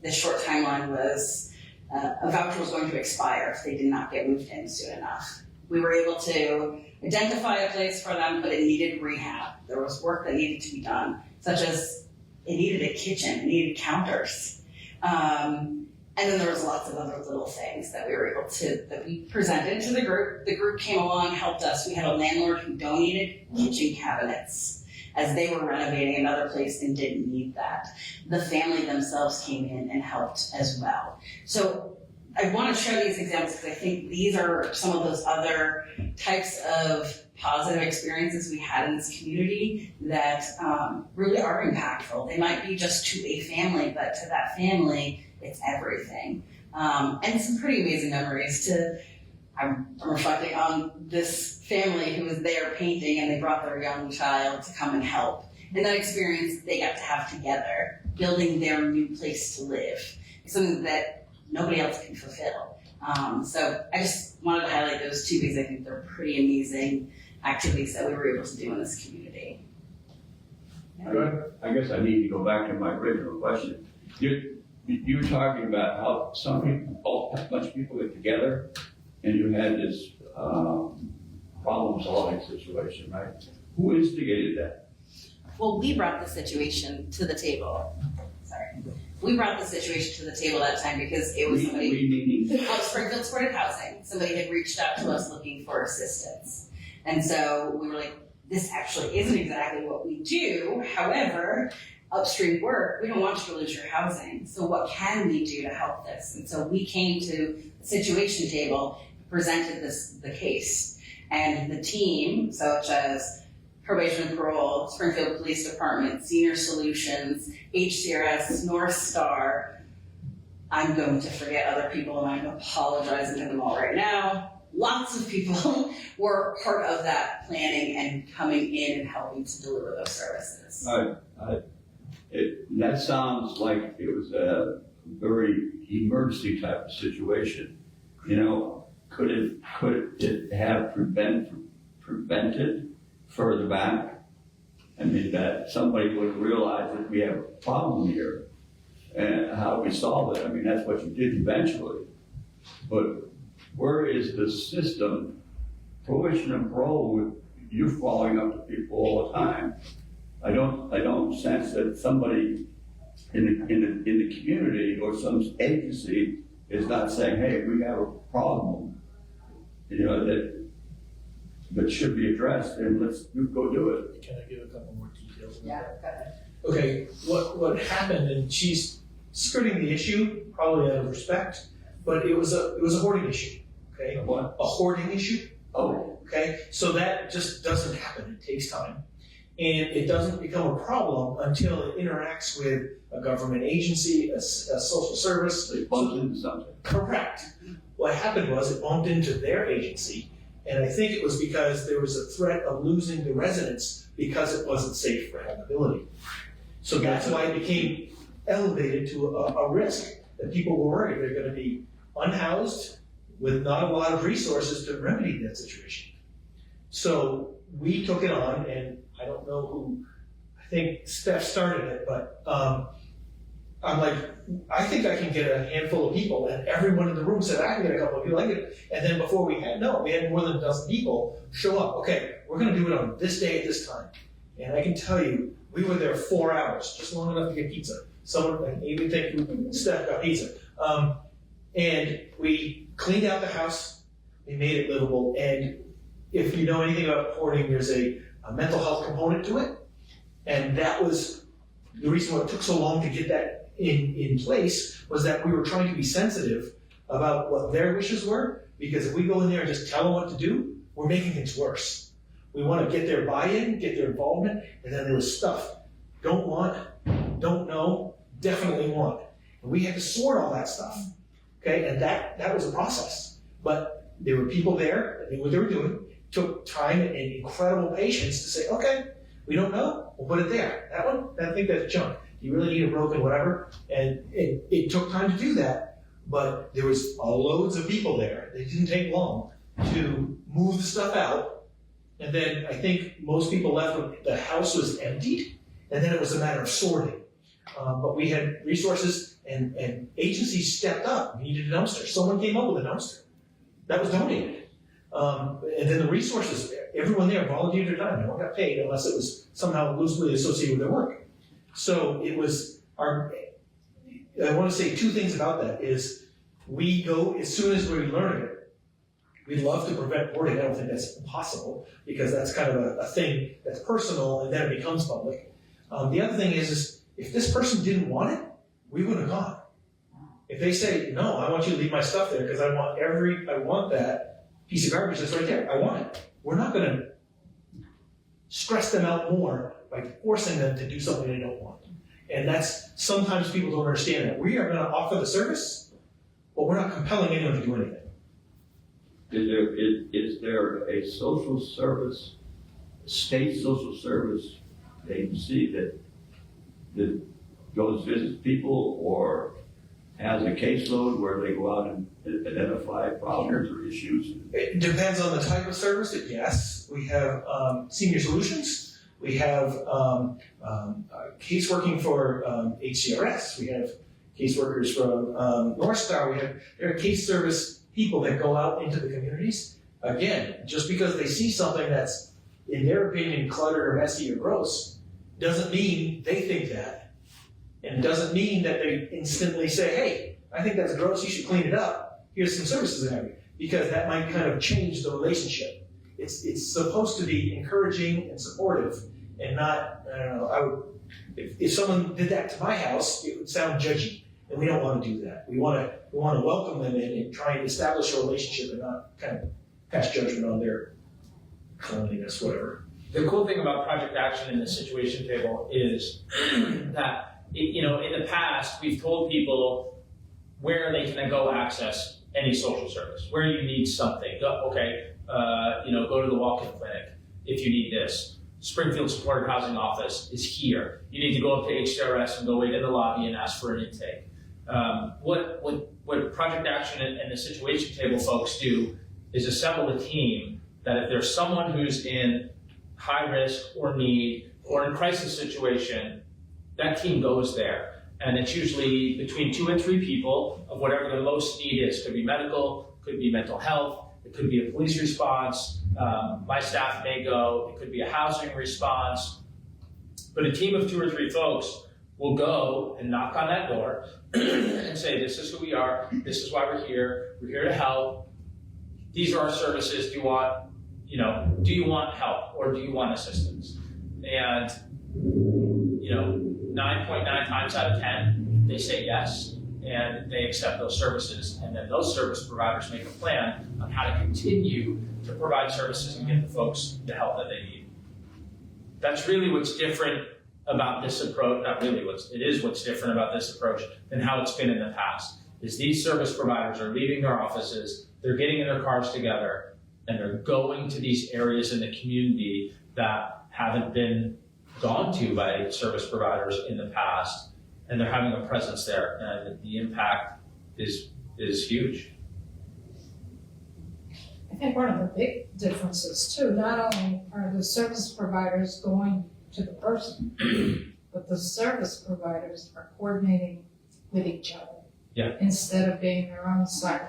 The short timeline was a voucher was going to expire if they did not get moved in soon enough. We were able to identify a place for them, but it needed rehab. There was work that needed to be done, such as it needed a kitchen, it needed counters. And then there was lots of other little things that we presented to the group. The group came along, helped us. We had a landlord who donated kitchen cabinets as they were renovating another place and didn't need that. The family themselves came in and helped as well. So I want to share these examples because I think these are some of those other types of positive experiences we had in this community that really are impactful. They might be just to a family, but to that family, it's everything. And some pretty amazing memories I'm reflecting on this family who was there painting and they brought their young child to come and help. And that experience they got to have together, building their new place to live. It's something that nobody else can fulfill. So I just wanted to highlight those two because I think they're pretty amazing activities that we were able to do in this community. I guess I need to go back to my original question. You were talking about how a bunch of people get together and you had this problem-solving situation, right? Who instigated that? Well, we brought the situation to the table. We brought the situation to the table that time because it was Springfield Supported Housing. Somebody had reached out to us looking for assistance. And so we were like, this actually isn't exactly what we do. However, upstream work, we don't want you to lose your housing. So what can we do to help this? And so we came to the situation table, presented the case. And the team, such as Probation and Parole, Springfield Police Department, Senior Solutions, HCRS, North Star, I'm going to forget other people and I'm apologizing to them all right now. Lots of people were part of that planning and coming in and helping to deliver those services. That sounds like it was a very emergency type of situation. You know, could it have prevented further back? I mean, that somebody would realize that we have a problem here and how we solve it. I mean, that's what you did eventually. But where is the system? Probation and parole, you're following up to people all the time. I don't sense that somebody in the community or some agency is not saying, hey, we have a problem, you know, that should be addressed, and let's go do it. Can I give a couple more details? Yeah, go ahead. Okay, what happened, and she's skirting the issue, probably out of respect, but it was a hoarding issue, okay? What? A hoarding issue. Oh. Okay, so that just doesn't happen, it takes time. And it doesn't become a problem until it interacts with a government agency, a social service. They bumped into something. Correct. What happened was it bumped into their agency, and I think it was because there was a threat of losing the residents because it wasn't safe for habitability. So that's why it became elevated to a risk that people were worried they're going to be unhoused with not a lot of resources to remedy that situation. So we took it on, and I don't know who, I think Steph started it, but I'm like, I think I can get a handful of people, and everyone in the room said, I can get a couple of people, I can get it. And then before we had more than a dozen people show up. Okay, we're gonna do it on this day at this time. And I can tell you, we were there 4 hours, just long enough to get pizza. Someone, I even think Steph got pizza. And we cleaned out the house, we made it livable, and if you know anything about hoarding, there's a mental health component to it. And that was the reason why it took so long to get that in place, was that we were trying to be sensitive about what their wishes were, because if we go in there and just tell them what to do, we're making things worse. We want to get their buy-in, get their involvement, and then there was stuff. Don't want, don't know, definitely want. And we had to sort all that stuff, okay? And that was a process. But there were people there that knew what they were doing, took time and incredible patience to say, okay, we don't know, we'll put it there. That one, I think that's junk. You really need a broken whatever. And it took time to do that, but there was loads of people there. It didn't take long to move the stuff out. And then I think most people left when the house was emptied, and then it was a matter of sorting. But we had resources and agencies stepped up. We needed a dumpster. Someone came up with a dumpster. That was donated. And then the resources, everyone there volunteered their time. No one got paid unless it was somehow loosely associated with their work. So it was I want to say two things about that is we go, as soon as we learn it, we love to prevent hoarding. I don't think that's impossible because that's kind of a thing that's personal and then it becomes public. The other thing is if this person didn't want it, we wouldn't have gone. If they say, no, I want you to leave my stuff there because I want that piece of garbage that's right there. I want it. We're not going to stress them out more by forcing them to do something they don't want. And that's, sometimes people don't understand that. We are going to offer the service, but we're not compelling anyone to do anything. Is there a social service, state social service agency that goes visits people or has a caseload where they go out and identify problems or issues? It depends on the type of service. Yes, we have senior solutions. We have case working for HCRS. We have caseworkers from North Star. There are case service people that go out into the communities. Again, just because they see something that's, in their opinion, cluttered or messy or gross, doesn't mean they think that. And it doesn't mean that they instantly say, hey, I think that's gross, you should clean it up. Here's some services in there. Because that might kind of change the relationship. It's supposed to be encouraging and supportive and not, I don't know, if someone did that to my house, it would sound judgy. And we don't want to do that. We want to welcome them in and try and establish a relationship and not kind of pass judgment on their cleanliness, whatever. The cool thing about Project Action in the situation table is that, in the past, we've told people where they can go access any social service, where you need something. Go to the walk-in clinic if you need this. Springfield Supported Housing Office is here. You need to go up to HCRS and go wait in the lobby and ask for an intake. What Project Action and the situation table folks do is assemble a team that if there's someone who's in high risk or need or in crisis situation, that team goes there. And it's usually between 2 and 3 people of whatever the most need is. Could be medical, could be mental health, it could be a police response. My staff may go, it could be a housing response. But a team of 2 or 3 folks will go and knock on that door and say, this is who we are, this is why we're here to help. These are our services. Do you want help or do you want assistance? And 9.9 times out of 10, they say yes, and they accept those services. And then those service providers make a plan on how to continue to provide services and get the folks the help that they need. That's really what's different about this approach. Not really, it is what's different about this approach than how it's been in the past. Is these service providers are leaving their offices, they're getting in their cars together, and they're going to these areas in the community that haven't been gone to by service providers in the past, and they're having a presence there, and the impact is huge. I think one of the big differences too, not only are the service providers going to the person, but the service providers are coordinating with each other. Yeah. Instead of being their own silo.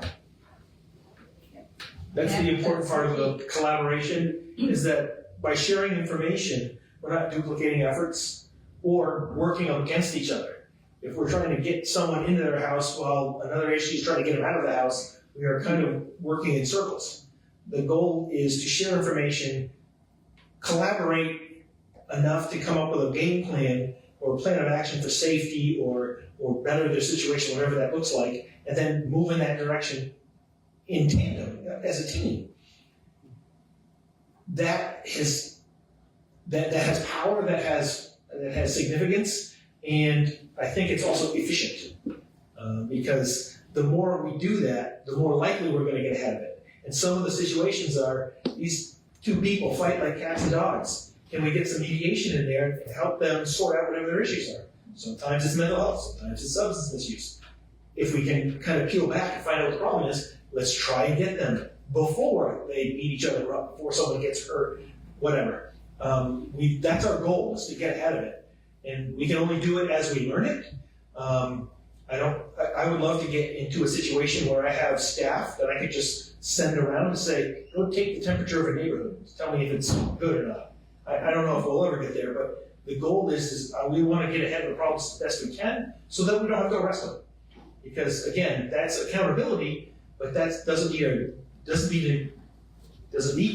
That's the important part of the collaboration, is that by sharing information, we're not duplicating efforts or working against each other. If we're trying to get someone into their house while another agency is trying to get them out of the house, we are kind of working in circles. the goal is to share information, collaborate enough to come up with a game plan or a plan of action for safety or better their situation, whatever that looks like, and then move in that direction in tandem as a team. That has power, that has significance, and I think it's also efficient because the more we do that, the more likely we're going to get ahead of it. And some of the situations are these two people fight like cats and dogs. Can we get some mediation in there and help them sort out whatever their issues are? Sometimes it's mental health, sometimes it's substance misuse. If we can kind of peel back and find out what the problem is, let's try and get them before they beat each other up, before someone gets hurt, whatever. That's our goal, is to get ahead of it. And we can only do it as we learn it. I would love to get into a situation where I have staff that I could just send around and say, go take the temperature of a neighborhood. Tell me if it's good or not. I don't know if we'll ever get there, but the goal is we want to get ahead of the problems the best we can so that we don't have to arrest them. Because again, that's accountability, but that doesn't need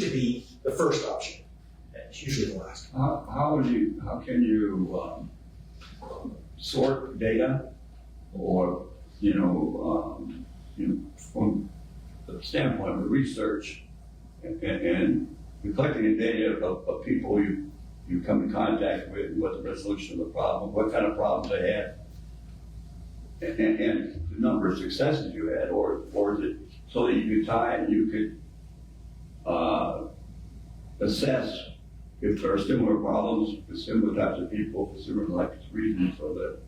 to be the first option. It's usually the last. How can you sort data, or from the standpoint of research and collecting the data of people you come in contact with, what the resolution of the problem, what kind of problems they had, and the number of successes you had, or is it so that you could assess if there are similar problems with similar types of people for similar life reasons, so that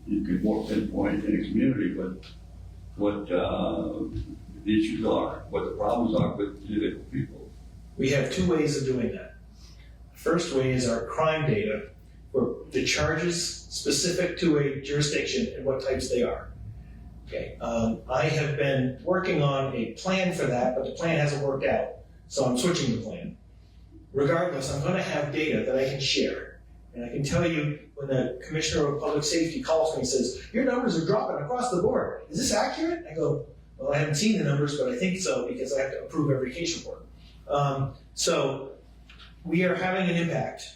you could more pinpoint in a community what the issues are, what the problems are with individual people. We have two ways of doing that. First way is our crime data, for the charges specific to a jurisdiction and what types they are. Okay, I have been working on a plan for that, but the plan hasn't worked out, so I'm switching the plan. Regardless, I'm going to have data that I can share, and I can tell you when the Commissioner of Public Safety calls me and says, your numbers are dropping across the board. Is this accurate? I go, well, I haven't seen the numbers, but I think so because I have to approve every case report. So we are having an impact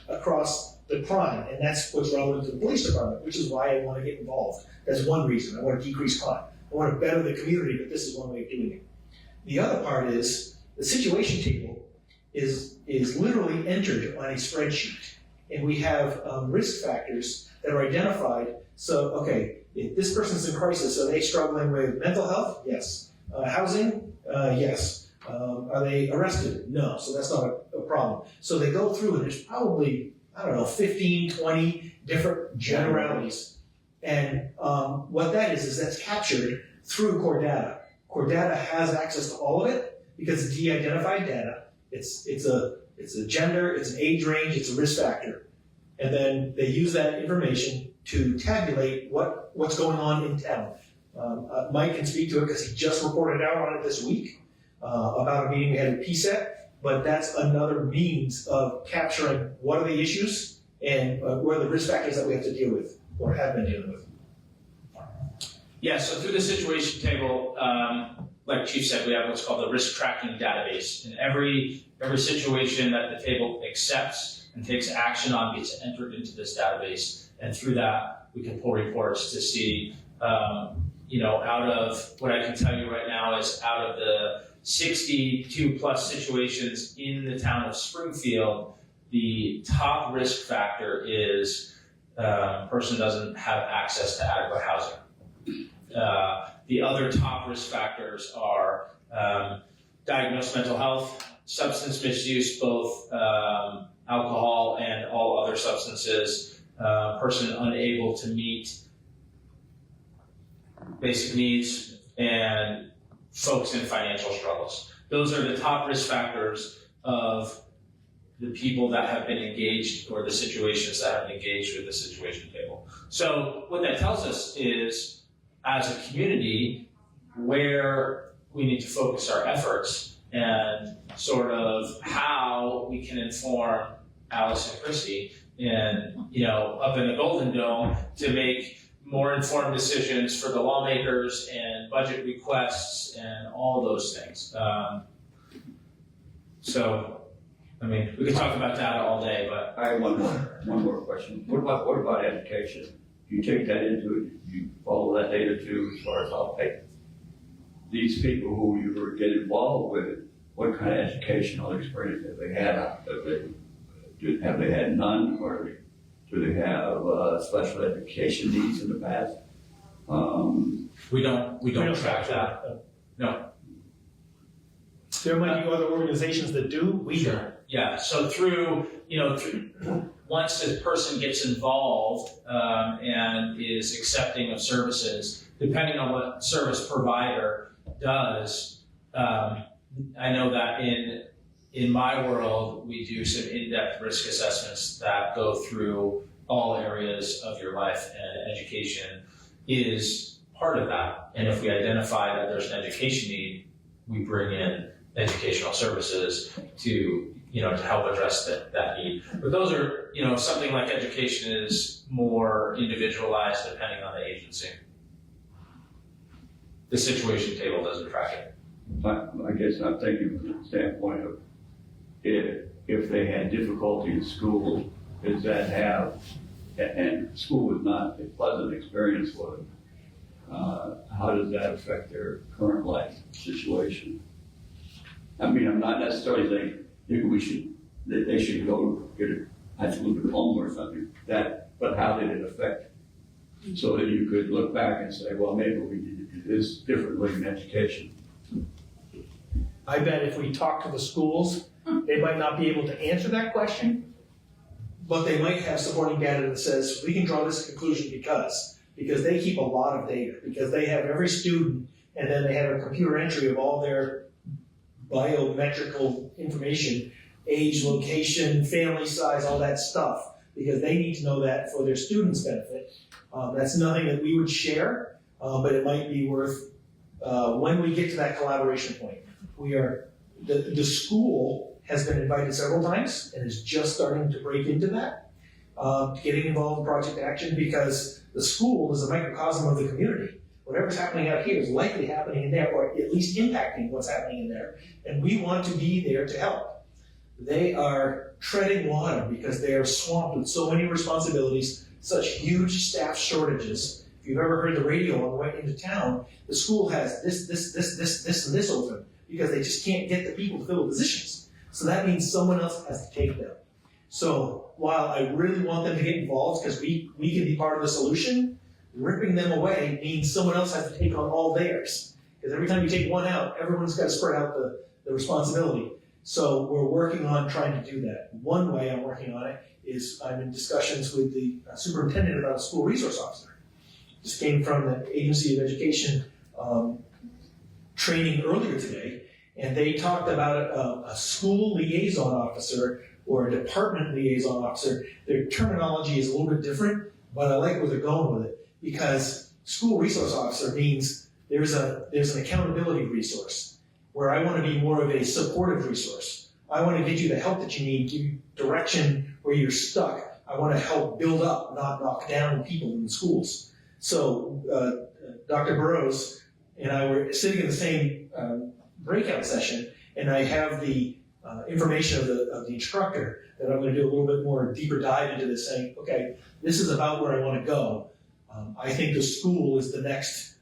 across the crime, and that's what's relevant to the police department, which is why I want to get involved. That's one reason. I want to decrease crime. I want to better the community, but this is one way of doing it. The other part is the situation table is literally entered on a spreadsheet, and we have risk factors that are identified. So, okay, if this person's in crisis, are they struggling with mental health? Yes. Housing? Yes. Are they arrested? No, so that's not a problem. So they go through and there's probably, 15, 20 different generalities. And what that is that's captured through core data. Core data has access to all of it because it's de-identified data. It's a gender, it's an age range, it's a risk factor. And then they use that information to tabulate what's going on in town. Mike can speak to it because he just reported out on it this week. About a meeting we had at PSET, but that's another means of capturing what are the issues and what are the risk factors that we have to deal with or have been dealing with. Yeah, so through the situation table, like Chief said, we have what's called the risk tracking database. And every situation that the table accepts and takes action on gets entered into this database. And through that, we can pull reports to see, out of what I can tell you right now is out of the 62 plus situations in the town of Springfield, the top risk factor is person doesn't have access to adequate housing. The other top risk factors are diagnosed mental health, substance misuse, both alcohol and all other substances, person unable to meet basic needs, and folks in financial struggles. Those are the top risk factors of the people that have been engaged or the situations that have been engaged with the situation table. So what that tells us is, as a community, where we need to focus our efforts and sort of how we can inform Alice and Christy and, up in the Golden Dome to make more informed decisions for the lawmakers and budget requests and all those things. So, I mean, we could talk about data all day, but I have one more question. What about education? You take that into it, you follow that data too, as far as how these people who you get involved with, what kind of educational experience have they had? Have they had none, or do they have special education needs in the past? we don't track that. No. There might be other organizations that do, we don't. Sure. Yeah, so through, once a person gets involved and is accepting of services, depending on what service provider does, I know that in my world, we do some in-depth risk assessments that go through all areas of your life, and education is part of that. And if we identify that there's an education need, we bring in educational services to help address that need. But those are, something like education is more individualized depending on the agency. The situation table doesn't track it. I guess I'm thinking from the standpoint of if they had difficulty in school, does that have, and school was not a pleasant experience for them, how does that affect their current life situation? I mean, I'm not necessarily saying that they should go get a high school diploma or something, but how did it affect? So that you could look back and say, well, maybe we need to do this differently in education. I bet if we talk to the schools, they might not be able to answer that question, but they might have supporting data that says, we can draw this conclusion because they keep a lot of data, because they have every student, and then they have a computer entry of all their biometrical information, age, location, family size, all that stuff, because they need to know that for their students' benefit. That's nothing that we would share, but it might be worth, when we get to that collaboration point. The school has been invited several times and is just starting to break into that, getting involved in Project Action, because the school is a microcosm of the community. Whatever's happening out here is likely happening in there, or at least impacting what's happening in there. And we want to be there to help. They are treading water because they are swamped with so many responsibilities, such huge staff shortages. If you've ever heard the radio on the way into town, the school has this, and this open because they just can't get the people to fill the positions. So that means someone else has to take them. So while I really want them to get involved because we can be part of the solution, ripping them away means someone else has to take on all theirs. Because every time you take one out, everyone's got to spread out the responsibility. So we're working on trying to do that. One way I'm working on it is I'm in discussions with the superintendent about a school resource officer. Just came from the Agency of Education training earlier today, and they talked about a school liaison officer or a department liaison officer. Their terminology is a little bit different, but I like where they're going with it, because school resource officer means there's an accountability resource where I want to be more of a supportive resource. I want to get you the help that you need, give you direction where you're stuck. I want to help build up, not knock down people in schools. So Dr. Burrows and I were sitting in the same breakout session, and I have the information of the instructor that I'm going to do a little bit more deeper dive into this, saying, okay, this is about where I want to go. I think the school is the next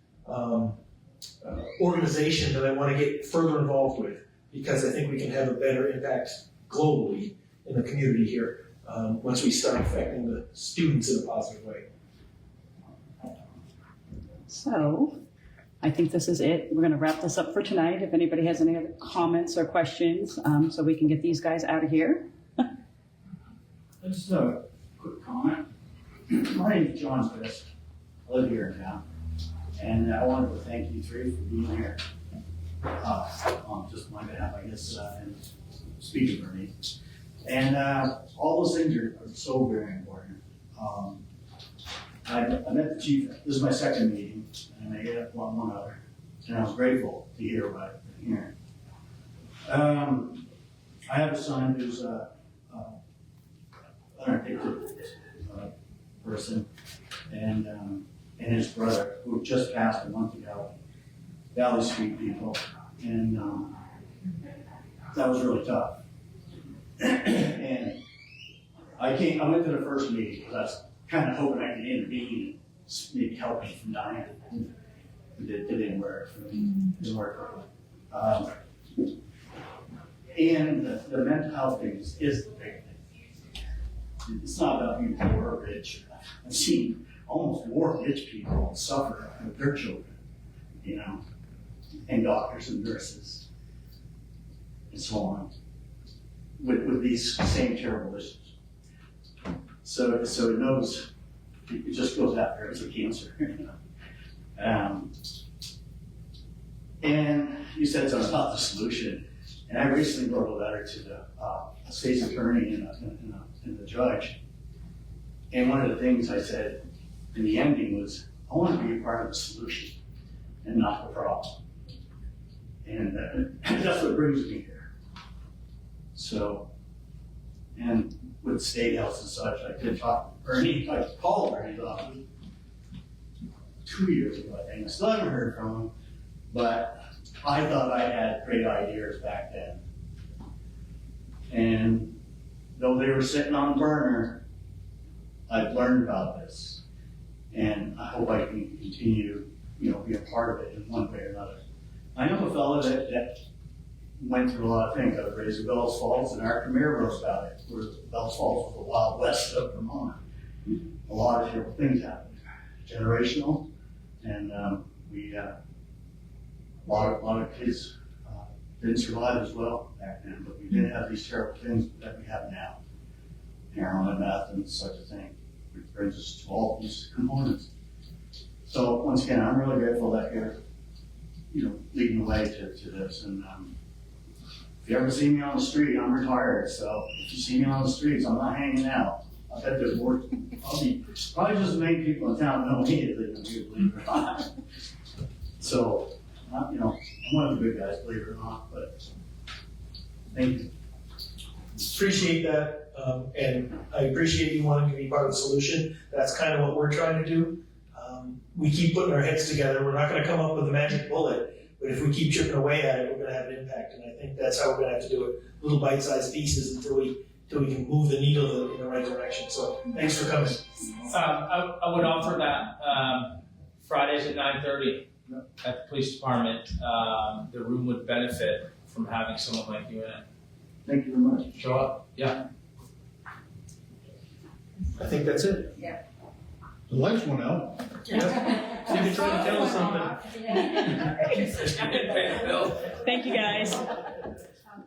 organization that I want to get further involved with, because I think we can have a better impact globally in the community here once we start affecting the students in a positive way. So I think this is it. We're going to wrap this up for tonight. If anybody has any other comments or questions, so we can get these guys out of here. Just a quick comment. My name is John Fisk. I live here in town. And I wanted to thank you three for being here. On just my behalf, I guess, and speaking for me. And all those things are so very important. I met the chief, this is my second meeting, and I get one other. And I was grateful to hear about it here. I have a son who's an addicted person, and and his brother, who just passed a month ago, Valley Street people, and that was really tough. And I went to the first meeting because I was kind of hoping I could intervene and maybe help him from dying. It didn't work for me. It didn't work for me. And the mental health thing is the big thing. It's not about being poor or rich. I've seen almost more rich people suffer with their children, you know, and doctors and nurses and so on, with these same terrible issues. So it knows, it just goes after it as a cancer. And you said something about the solution, and I recently wrote a letter to the state's attorney and the judge. And one of the things I said in the ending was, I want to be a part of the solution and not the problem. And that's what brings me here. So, and with state health and such, I did talk to Ernie, I called Ernie's office 2 years ago, I think. I still haven't heard from him, but I thought I had great ideas back then. And though they were sitting on the burner, I've learned about this. And I hope I can continue, you know, be a part of it in one way or another. I know a fellow that went through a lot of things. I was raised in Bells Falls, and our premier wrote about it, where Bells Falls was the Wild West of Vermont. A lot of terrible things happened. Generational, and a lot of kids didn't survive as well back then, but we didn't have these terrible things that we have now. Heroin and meth and such a thing, which brings us to all these components. So once again, I'm really grateful that you're, you know, leading the way to this. And if you ever see me on the street, I'm retired, so if you see me on the streets, I'm not hanging out. I bet there's more, I'll be probably just as many people in town know me as they know you, believe it or not. So, you know, I'm one of the good guys, believe it or not, but thank you. Appreciate that, and I appreciate you wanting to be part of the solution. That's kind of what we're trying to do. We keep putting our heads together. We're not going to come up with a magic bullet, but if we keep chipping away at it, we're going to have an impact. And I think that's how we're going to have to do it, little bite-sized pieces until we can move the needle in the right direction. So thanks for coming. I would offer that Fridays at 9:30 at the police department. The room would benefit from having someone like you in it. Thank you very much. Show up. Yeah. I think that's it. Yeah. The lights went out. Yeah. So you're trying to tell us something. Pay the bill. Thank you, guys.